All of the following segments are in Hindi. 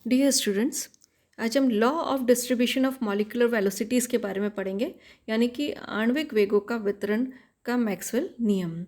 डियर स्टूडेंट्स, आज हम law of distribution of molecular velocities के बारे में पढ़ेंगे, यानी कि आणविक वेगों का वितरण का मैक्सवेल नियम।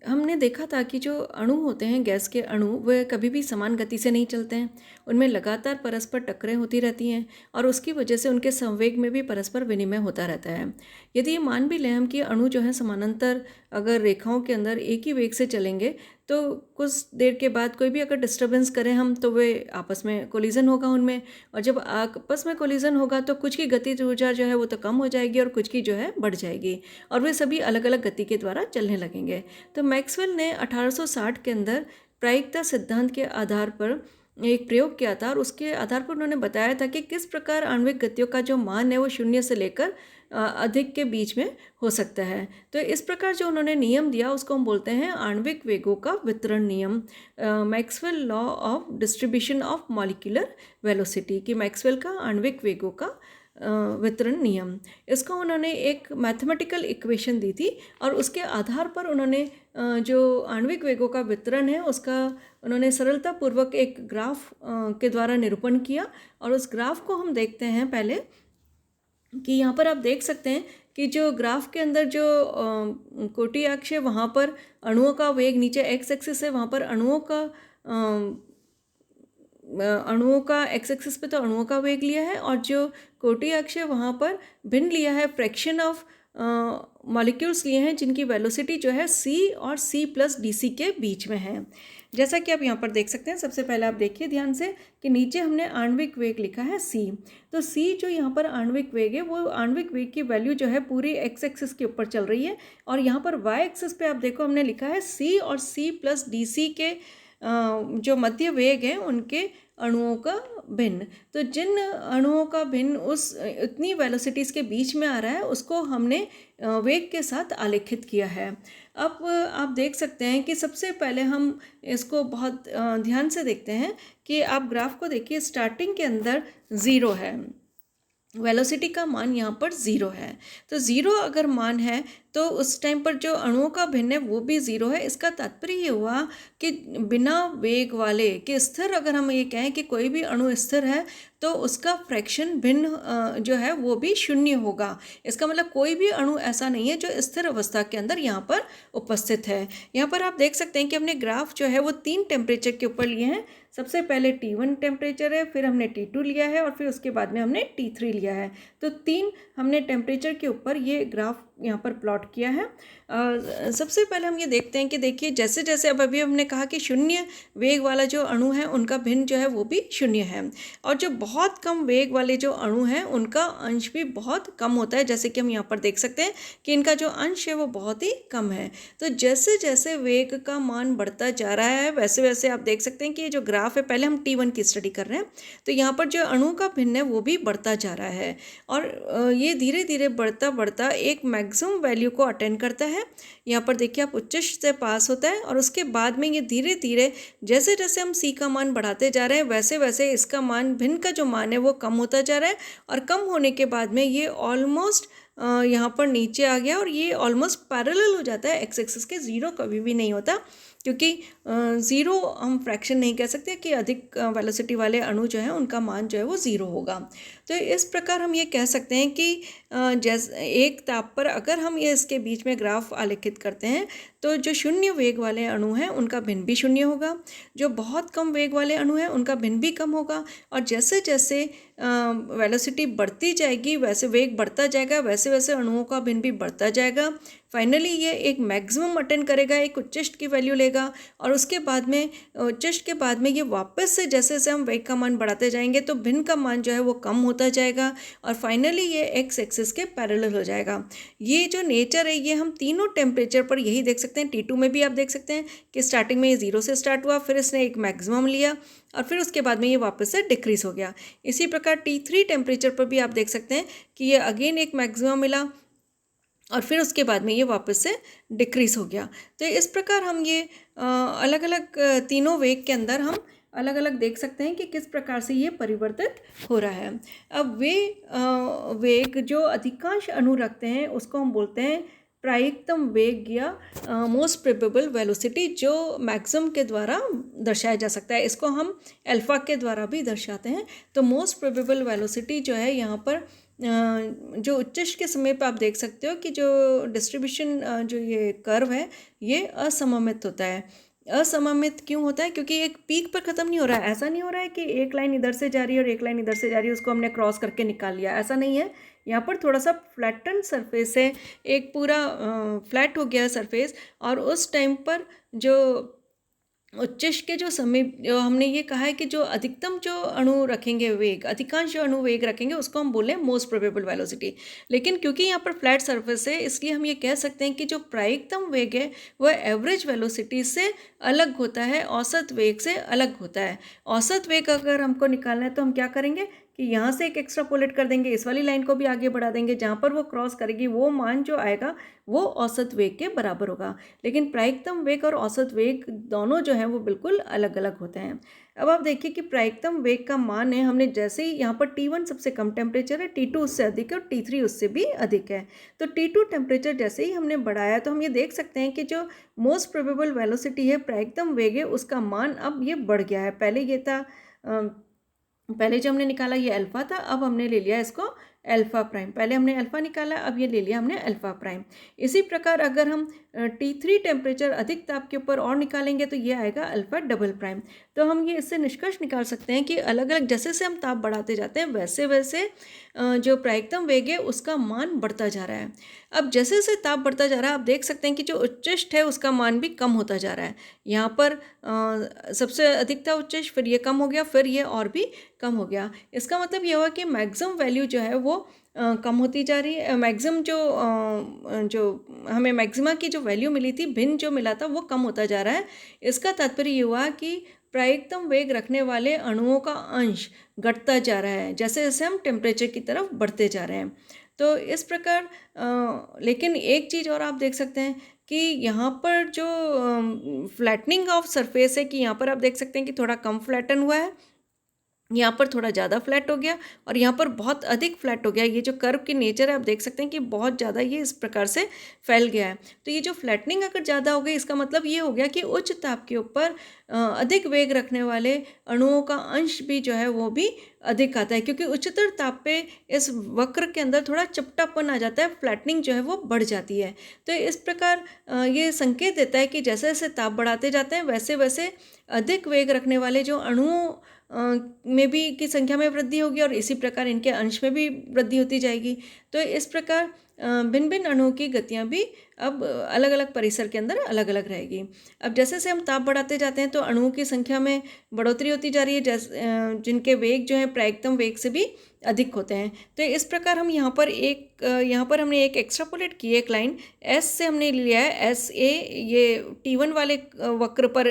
हमने देखा था कि जो अणु होते हैं, गैस के अणु, वह कभी भी समान गति से नहीं चलते हैं। उनमें लगातार परस्पर टक्करें होती रहती हैं और उसकी वजह से उनके संवेग में भी परस्पर विनिमय होता रहता है। यदि ये मान भी लें हम कि अणु जो है समानांतर अगर रेखाओं के अंदर एक ही वेग से चलेंगे, तो कुछ देर के बाद कोई भी अगर डिस्टर्बेंस करें हम, तो वे आपस में कोलिजन होगा उनमें। और जब आपस में कोलिजन होगा तो कुछ की गतिज ऊर्जा जो है वो तो कम हो जाएगी और कुछ की जो है बढ़ जाएगी, और वे सभी अलग अलग गति के द्वारा चलने लगेंगे। तो मैक्सवेल ने 1860 के अंदर प्रायिकता सिद्धांत के आधार पर एक प्रयोग किया था, और उसके आधार पर उन्होंने बताया था कि किस प्रकार आणविक गतियों का जो मान है वो शून्य से लेकर अधिक के बीच में हो सकता है। तो इस प्रकार जो उन्होंने नियम दिया उसको हम बोलते हैं आणविक वेगों का वितरण नियम, Maxwell law of distribution of molecular velocity, कि मैक्सवेल का आणविक वेगों का वितरण नियम। इसको उन्होंने एक मैथमेटिकल इक्वेशन दी थी, और उसके आधार पर उन्होंने जो आणविक वेगों का वितरण है उसका उन्होंने सरलतापूर्वक एक ग्राफ के द्वारा निरूपण किया। और उस ग्राफ को हम देखते हैं पहले, कि यहाँ पर आप देख सकते हैं कि जो ग्राफ के अंदर जो कोटि अक्ष है वहाँ पर अणुओं का वेग, नीचे एक्स एक्सिस है वहाँ पर अणुओं का एक्स एक्सिस पे तो अणुओं का वेग लिया है, और जो कोटि अक्ष है वहाँ पर भिन्न लिया है, फ्रैक्शन ऑफ मॉलिक्यूल्स लिए हैं जिनकी वेलोसिटी जो है c और c प्लस डी के बीच में है। जैसा कि आप यहाँ पर देख सकते हैं, सबसे पहले आप देखिए ध्यान से कि नीचे हमने आणविक वेग लिखा है c। तो c जो यहाँ पर आणविक वेग है, वो आणविक वेग की वैल्यू जो है पूरी एक्स एक्सिस के ऊपर चल रही है, और यहाँ पर y एक्सिस पे आप देखो हमने लिखा है c और c प्लस डी के जो मध्य वेग हैं उनके अणुओं का भिन्न। तो जिन अणुओं का भिन्न उस इतनी वेलोसिटीज़ के बीच में आ रहा है उसको हमने वेग के साथ आलेखित किया है। अब आप देख सकते हैं कि सबसे पहले हम इसको बहुत ध्यान से देखते हैं कि आप ग्राफ को देखिए, स्टार्टिंग के अंदर ज़ीरो है, वेलोसिटी का मान यहाँ पर ज़ीरो है। तो ज़ीरो अगर मान है तो उस टाइम पर जो अणुओं का भिन्न है वो भी ज़ीरो है। इसका तात्पर्य ये हुआ कि बिना वेग वाले कि स्थिर, अगर हम ये कहें कि कोई भी अणु स्थिर है तो उसका फ्रैक्शन भिन्न जो है वो भी शून्य होगा। इसका मतलब कोई भी अणु ऐसा नहीं है जो स्थिर अवस्था के अंदर यहाँ पर उपस्थित है। यहाँ पर आप देख सकते हैं कि हमने ग्राफ जो है वो 3 टेम्परेचर के ऊपर लिए हैं। सबसे पहले T1 टेम्परेचर है, फिर हमने T2 लिया है, और फिर उसके बाद में हमने T3 लिया है। तो 3 हमने टेम्परेचर के ऊपर ये ग्राफ यहाँ पर प्लॉट किया है। सबसे पहले हम ये देखते हैं कि देखिए, जैसे जैसे अब अभी हमने कहा कि शून्य वेग वाला जो अणु है उनका भिन्न जो है वो भी शून्य है, और जो बहुत कम वेग वाले जो अणु हैं उनका अंश भी बहुत कम होता है। जैसे कि हम यहाँ पर देख सकते हैं कि इनका जो अंश है वो बहुत ही कम है। तो जैसे जैसे वेग का मान बढ़ता जा रहा है वैसे वैसे आप देख सकते हैं कि ये जो ग्राफ है, पहले हम T1 की स्टडी कर रहे हैं, तो यहाँ पर जो अणु का भिन्न है वो भी बढ़ता जा रहा है, और ये धीरे धीरे बढ़ता बढ़ता एक मैक्सिमम वैल्यू को अटेंड करता है। यहाँ पर देखिए आप उच्चिष्ट से पास होता है, और उसके बाद में ये धीरे धीरे जैसे जैसे हम c का मान बढ़ाते जा रहे हैं वैसे वैसे इसका मान, भिन्न का जो मान है वो कम होता जा रहा है, और कम होने के बाद में ये ऑलमोस्ट यहाँ पर नीचे आ गया, और ये ऑलमोस्ट पैरेलल हो जाता है एक्स एक्सिस के। ज़ीरो कभी भी नहीं होता, क्योंकि ज़ीरो हम फ्रैक्शन नहीं कह सकते कि अधिक वेलोसिटी वाले अणु जो है उनका मान जो है वो ज़ीरो होगा। तो इस प्रकार हम ये कह सकते हैं कि जैसे एक ताप पर अगर हम ये इसके बीच में ग्राफ आलेखित करते हैं तो जो शून्य वेग वाले अणु हैं उनका भिन्न भी शून्य होगा, जो बहुत कम वेग वाले अणु हैं उनका भिन्न भी कम होगा, और जैसे जैसे वेलोसिटी बढ़ती जाएगी वैसे वेग बढ़ता जाएगा, वैसे वैसे अणुओं का भिन्न भी बढ़ता जाएगा। फाइनली ये एक मैक्सिमम अटेंड करेगा, एक उच्चिष्ट की वैल्यू लेगा, और उसके बाद में उच्चिष्ट के बाद में ये वापस से जैसे जैसे हम वेग का मान बढ़ाते जाएंगे तो भिन्न का मान जो है वो कम होता जाएगा, और फाइनली ये एक्स एक्सिस के पैरेलल हो जाएगा। ये जो नेचर है ये हम तीनों टेम्परेचर पर यही देख सकते हैं। T2 में भी आप देख सकते हैं कि स्टार्टिंग में ये ज़ीरो से स्टार्ट हुआ, फिर इसने एक मैक्सिमम लिया, और फिर उसके बाद में ये वापस से डिक्रीज़ हो गया। इसी प्रकार T3 टेम्परेचर पर भी आप देख सकते हैं कि ये अगेन एक मैक्सिमम मिला, और फिर उसके बाद में ये वापस से डिक्रीज़ हो गया। तो इस प्रकार हम ये अलग अलग तीनों वेग के अंदर हम अलग अलग देख सकते हैं कि किस प्रकार से ये परिवर्तित हो रहा है। अब वे वेग जो अधिकांश अणु रखते हैं उसको हम बोलते हैं प्रायिकतम वेग या मोस्ट प्रोबेबल वेलोसिटी जो मैक्सिमम के द्वारा दर्शाया जा सकता है। इसको हम अल्फा के द्वारा भी दर्शाते हैं। तो मोस्ट प्रोबेबल वेलोसिटी जो है यहाँ पर जो उच्चश के समय पर आप देख सकते हो कि जो डिस्ट्रीब्यूशन जो ये कर्व है ये असममित होता है। असममित क्यों होता है? क्योंकि एक पीक पर ख़त्म नहीं हो रहा है। ऐसा नहीं हो रहा है कि एक लाइन इधर से जा रही है और एक लाइन इधर से जा रही है, उसको हमने क्रॉस करके निकाल लिया, ऐसा नहीं है। यहाँ पर थोड़ा सा फ्लैटन सरफेस है, एक पूरा फ्लैट हो गया सरफेस, और उस टाइम पर जो उच्चश के जो समय जो हमने ये कहा है कि जो अधिकतम जो अणु रखेंगे वेग, अधिकांश जो अणु वेग रखेंगे उसको हम बोले मोस्ट प्रोबेबल वेलोसिटी। लेकिन क्योंकि यहाँ पर फ्लैट सरफेस है इसलिए हम ये कह सकते हैं कि जो प्रायिकतम वेग है वह एवरेज वेलोसिटी से अलग होता है, औसत वेग से अलग होता है। औसत वेग अगर हमको निकालना है तो हम क्या करेंगे कि यहाँ से एक एक्स्ट्रापोलेट कर देंगे, इस वाली लाइन को भी आगे बढ़ा देंगे, जहाँ पर वो क्रॉस करेगी वो मान जो आएगा वो औसत वेग के बराबर होगा। लेकिन प्रायिकतम वेग और औसत वेग दोनों जो हैं वो बिल्कुल अलग अलग होते हैं। अब आप देखिए कि प्रायिकतम वेग का मान है, हमने जैसे ही यहाँ पर T1 सबसे कम टेम्परेचर है, T2 उससे अधिक है और T3 उससे भी अधिक है। तो T2 टेम्परेचर जैसे ही हमने बढ़ाया तो हम ये देख सकते हैं कि जो मोस्ट प्रोबेबल वेलोसिटी है, प्रायिकतम वेग है, उसका मान अब ये बढ़ गया है। पहले ये था पहले जो हमने निकाला ये अल्फ़ा था, अब हमने ले लिया इसको अल्फ़ा प्राइम। पहले हमने अल्फ़ा निकाला, अब ये ले लिया हमने अल्फ़ा प्राइम। इसी प्रकार अगर हम T3 टेम्परेचर अधिक ताप के ऊपर और निकालेंगे तो ये आएगा अल्फ़ा डबल प्राइम। तो हम ये इससे निष्कर्ष निकाल सकते हैं कि अलग अलग जैसे जैसे हम ताप बढ़ाते जाते हैं वैसे वैसे जो प्रायिकतम वेग है उसका मान बढ़ता जा रहा है। अब जैसे जैसे ताप बढ़ता जा रहा है आप देख सकते हैं कि जो उच्चष्ट है उसका मान भी कम होता जा रहा है। यहाँ पर सबसे अधिक था उच्चष्ट, फिर ये कम हो गया, फिर ये और भी कम हो गया। इसका मतलब ये हुआ कि मैक्सिमम वैल्यू जो है वो कम होती जा रही है। मैक्सिमम जो हमें मैक्सिमा की जो वैल्यू मिली थी, भिन्न जो मिला था वो कम होता जा रहा है। इसका तात्पर्य ये हुआ कि प्रायिकतम वेग रखने वाले अणुओं का अंश घटता जा रहा है जैसे जैसे हम टेम्परेचर की तरफ बढ़ते जा रहे हैं। तो इस प्रकार लेकिन एक चीज़ और आप देख सकते हैं कि यहाँ पर जो फ्लैटनिंग ऑफ सरफेस है कि यहाँ पर आप देख सकते हैं कि थोड़ा कम फ्लैटन हुआ है, यहाँ पर थोड़ा ज़्यादा फ्लैट हो गया और यहाँ पर बहुत अधिक फ्लैट हो गया। ये जो कर्व की नेचर है आप देख सकते हैं कि बहुत ज़्यादा ये इस प्रकार से फैल गया है। तो ये जो फ्लैटनिंग अगर ज़्यादा हो गई इसका मतलब ये हो गया कि उच्च ताप के ऊपर अधिक वेग रखने वाले अणुओं का अंश भी जो है वो भी अधिक आता है, क्योंकि उच्चतर ताप पे इस वक्र के अंदर थोड़ा चपटापन आ जाता है, फ्लैटनिंग जो है वो बढ़ जाती है। तो इस प्रकार ये संकेत देता है कि जैसे जैसे ताप बढ़ाते जाते हैं वैसे वैसे अधिक वेग रखने वाले जो अणुओं में भी की संख्या में वृद्धि होगी और इसी प्रकार इनके अंश में भी वृद्धि होती जाएगी। तो इस प्रकार भिन्न भिन्न अणुओं की गतियाँ भी अब अलग अलग परिसर के अंदर अलग अलग रहेगी। अब जैसे जैसे हम ताप बढ़ाते जाते हैं तो अणुओं की संख्या में बढ़ोतरी होती जा रही है, जैसे जिनके वेग जो है प्रायिकतम वेग से भी अधिक होते हैं। तो इस प्रकार हम यहाँ पर हमने एक एक्स्ट्रापोलेट की एक लाइन एस से हमने लिया है, एस ए ये T1 वाले वक्र पर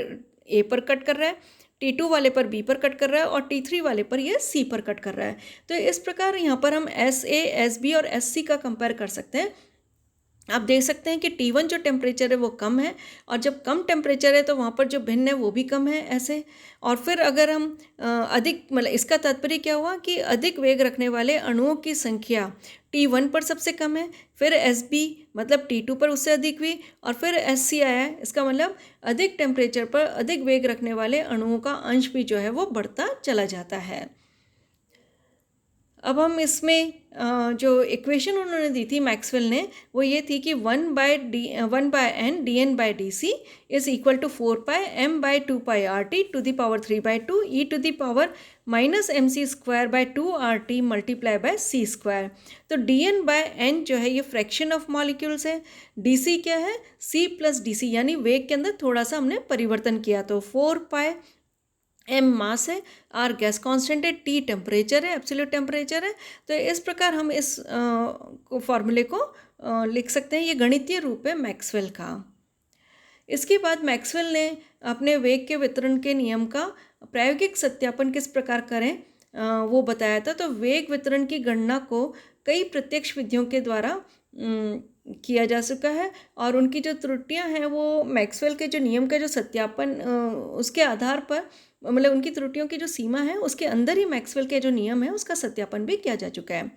ए पर कट कर रहा है, T2 वाले पर बी पर कट कर रहा है और T3 वाले पर ये सी पर कट कर रहा है। तो इस प्रकार यहाँ पर हम एस ए, एस बी और एस सी का कंपेयर कर सकते हैं। आप देख सकते हैं कि T1 जो टेम्परेचर है वो कम है और जब कम टेम्परेचर है तो वहाँ पर जो भिन्न है वो भी कम है ऐसे। और फिर अगर हम अधिक मतलब इसका तात्पर्य क्या हुआ कि अधिक वेग रखने वाले अणुओं की संख्या T1 पर सबसे कम है, फिर SB मतलब T2 पर उससे अधिक हुई और फिर SC आया है। इसका मतलब अधिक टेम्परेचर पर अधिक वेग रखने वाले अणुओं का अंश भी जो है वो बढ़ता चला जाता है। अब हम इसमें जो इक्वेशन उन्होंने दी थी मैक्सवेल ने वो ये थी कि 1/n dN/dc is equal to 4πm/2πRT to the power 3/2 e to the power -mc²/2RT multiply by c²। तो dN/n जो है ये फ्रैक्शन ऑफ मॉलिक्यूल्स है, dc क्या है c + dc यानी वेग के अंदर थोड़ा सा हमने परिवर्तन किया। तो 4π m मास है, r गैस कांस्टेंट है, t टेम्परेचर है, एब्सोल्यूट टेम्परेचर है। तो इस प्रकार हम इस फॉर्मूले को लिख सकते हैं। ये गणितीय रूप है मैक्सवेल का। इसके बाद मैक्सवेल ने अपने वेग के वितरण के नियम का प्रायोगिक सत्यापन किस प्रकार करें वो बताया था। तो वेग वितरण की गणना को कई प्रत्यक्ष विधियों के द्वारा किया जा चुका है और उनकी जो त्रुटियां हैं वो मैक्सवेल के जो नियम का जो सत्यापन उसके आधार पर मतलब उनकी त्रुटियों की जो सीमा है उसके अंदर ही मैक्सवेल के जो नियम है उसका सत्यापन भी किया जा चुका है।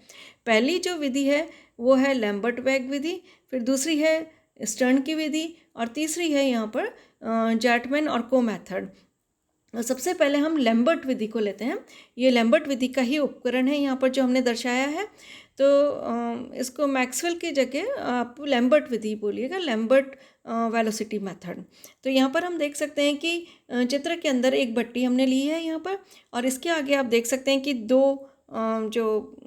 पहली जो विधि है वो है लैम्बर्ट वेग विधि, फिर दूसरी है स्टर्न की विधि और तीसरी है यहाँ पर जैटमैन और को मेथड। सबसे पहले हम लैम्बर्ट विधि को लेते हैं। ये लैम्बर्ट विधि का ही उपकरण है यहाँ पर जो हमने दर्शाया है। तो इसको मैक्सवेल की जगह आप लैम्बर्ट विधि बोलिएगा, लैम्बर्ट वेलोसिटी मेथड। तो यहाँ पर हम देख सकते हैं कि चित्र के अंदर एक भट्टी हमने ली है यहाँ पर, और इसके आगे आप देख सकते हैं कि दो जो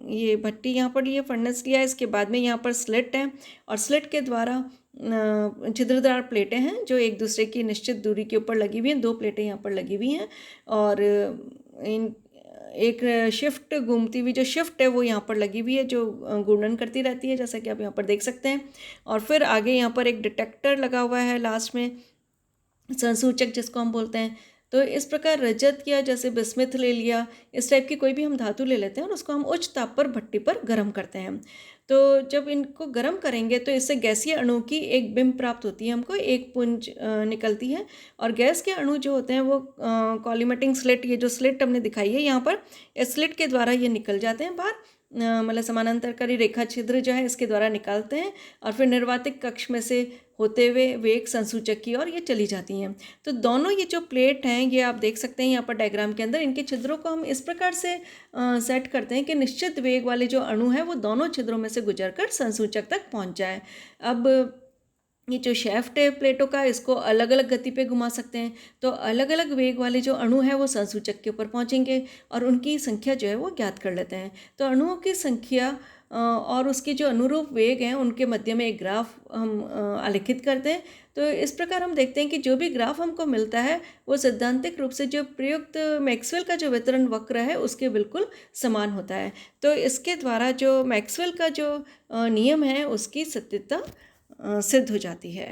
ये भट्टी यहाँ पर ये फर्नेस लिया है, इसके बाद में यहाँ पर स्लिट है और स्लिट के द्वारा छिद्रदार प्लेटें हैं जो एक दूसरे की निश्चित दूरी के ऊपर लगी हुई हैं। दो प्लेटें यहाँ पर लगी हुई हैं और इन एक शिफ्ट घूमती हुई जो शिफ्ट है वो यहाँ पर लगी हुई है जो घूर्णन करती रहती है, जैसा कि आप यहाँ पर देख सकते हैं। और फिर आगे यहाँ पर एक डिटेक्टर लगा हुआ है लास्ट में, संसूचक जिसको हम बोलते हैं। तो इस प्रकार रजत या जैसे बिस्मिथ ले लिया, इस टाइप की कोई भी हम धातु ले लेते हैं और उसको हम उच्च ताप पर भट्टी पर गर्म करते हैं। तो जब इनको गर्म करेंगे तो इससे गैसीय अणु की एक बिंब प्राप्त होती है, हमको एक पुंज निकलती है। और गैस के अणु जो होते हैं वो कॉलीमेटिंग स्लिट, ये जो स्लिट हमने दिखाई है यहाँ पर, इस स्लिट के द्वारा ये निकल जाते हैं बाहर, मतलब समानांतरकारी रेखा छिद्र जो है इसके द्वारा निकालते हैं और फिर निर्वातिक कक्ष में से होते हुए वेग संसूचक की ओर ये चली जाती हैं। तो दोनों ये जो प्लेट हैं ये आप देख सकते हैं यहाँ पर डायग्राम के अंदर, इनके छिद्रों को हम इस प्रकार से सेट करते हैं कि निश्चित वेग वाले जो अणु हैं वो दोनों छिद्रों में से गुजरकर संसूचक तक पहुँच जाए। अब ये जो शेफ्ट है प्लेटों का, इसको अलग अलग गति पे घुमा सकते हैं, तो अलग अलग वेग वाले जो अणु हैं वो संसूचक के ऊपर पहुंचेंगे और उनकी संख्या जो है वो ज्ञात कर लेते हैं। तो अणुओं की संख्या और उसके जो अनुरूप वेग हैं उनके मध्य में एक ग्राफ हम आलेखित करते हैं। तो इस प्रकार हम देखते हैं कि जो भी ग्राफ हमको मिलता है वो सैद्धांतिक रूप से जो प्रयुक्त मैक्सवेल का जो वितरण वक्र है उसके बिल्कुल समान होता है। तो इसके द्वारा जो मैक्सवेल का जो नियम है उसकी सत्यता सिद्ध हो जाती है।